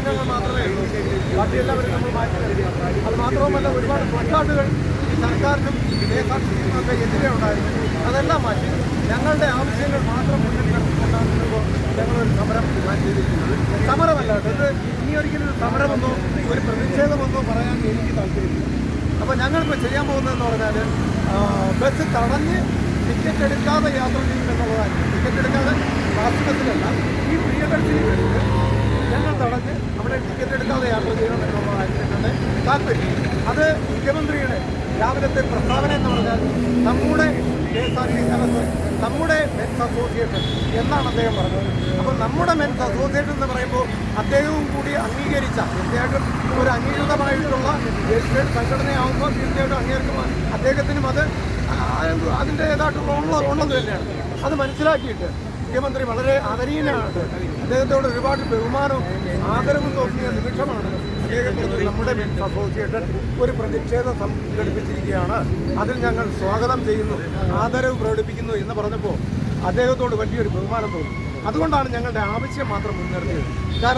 അംഗങ്ങൾ മാത്രമേ ഉള്ളൂ. ബാക്കി എല്ലാവരും നമ്മൾ മാറ്റി നൽകി. അത് മാത്രവുമല്ല, ഒരുപാട് ഫ്ലക്കാർഡുകൾ ഈ സർക്കാരിനും KSRTCക്കും എതിരെ ഉണ്ടായിരുന്നു. അതെല്ലാം മാറ്റി ഞങ്ങളുടെ ആവശ്യങ്ങൾ മാത്രം മുന്നിൽ കിടന്നുകൊണ്ടാണ് ഞങ്ങളൊരു സമരം ചെയ്തിരിക്കുന്നത്. സമരമല്ല, ഇത് ഇനി ഒരിക്കലും സമരമെന്നോ ഒരു പ്രതിഷേധമെന്നോ പറയാൻ എനിക്ക് താല്പര്യമില്ല. അപ്പോൾ ഞങ്ങളിപ്പോൾ ചെയ്യാൻ പോകുന്നതെന്ന് പറഞ്ഞാൽ ബസ് തടഞ്ഞ് ടിക്കറ്റ് എടുക്കാതെ യാത്ര ചെയ്യുമെന്നുള്ളതാണ്. ടിക്കറ്റ് എടുക്കാതെ ഫാസ്റ്റ് ബസ്സിലല്ല, ഈ പ്രിയദർശിനി ബസ്സിൽ ഞങ്ങൾ തടഞ്ഞ് അവിടെ ടിക്കറ്റ് എടുക്കാതെ യാത്ര ചെയ്യണം എന്നുള്ളതായിരുന്നു ഞങ്ങളുടെ താല്പര്യം. അത് മുഖ്യമന്ത്രിയുടെ രാവിലത്തെ പ്രസ്താവന എന്ന് പറഞ്ഞാൽ നമ്മുടെ KSRTC നമ്മുടെ മെൻസ് അസോസിയേഷൻ എന്നാണ് അദ്ദേഹം പറഞ്ഞത്. അപ്പോൾ നമ്മുടെ മെൻസ് അസോസിയേഷൻ എന്ന് പറയുമ്പോൾ അദ്ദേഹവും കൂടി അംഗീകരിച്ച, തീർച്ചയായിട്ടും ഒരു അംഗീകൃതമായിട്ടുള്ള രജിസ്ട്രേഡ് സംഘടനയാകുമ്പോൾ തീർച്ചയായിട്ടും അംഗീകരിക്കും. അദ്ദേഹത്തിനും അത് അതിൻ്റേതായിട്ടുള്ള ഉള്ളത് തന്നെയാണ്. അത് മനസ്സിലാക്കിയിട്ട് മുഖ്യമന്ത്രി വളരെ ആദരണീയനാണ്. അദ്ദേഹത്തോട് ഒരുപാട് ബഹുമാനവും ആദരവും തോന്നിയ നിമിഷമാണ് അദ്ദേഹത്തിന് നമ്മുടെ മെൻസ് അസോസിയേഷൻ ഒരു പ്രതിഷേധം സംഘടിപ്പിച്ചിരിക്കുകയാണ്. അതിൽ ഞങ്ങൾ സ്വാഗതം ചെയ്യുന്നു, ആദരവ് പ്രകടിപ്പിക്കുന്നു എന്ന് പറഞ്ഞപ്പോൾ അദ്ദേഹത്തോട് വലിയൊരു ബഹുമാനം തോന്നി. അതുകൊണ്ടാണ് ഞങ്ങളുടെ ആവശ്യം മാത്രം മുൻനിർത്തിയത്. കാരണം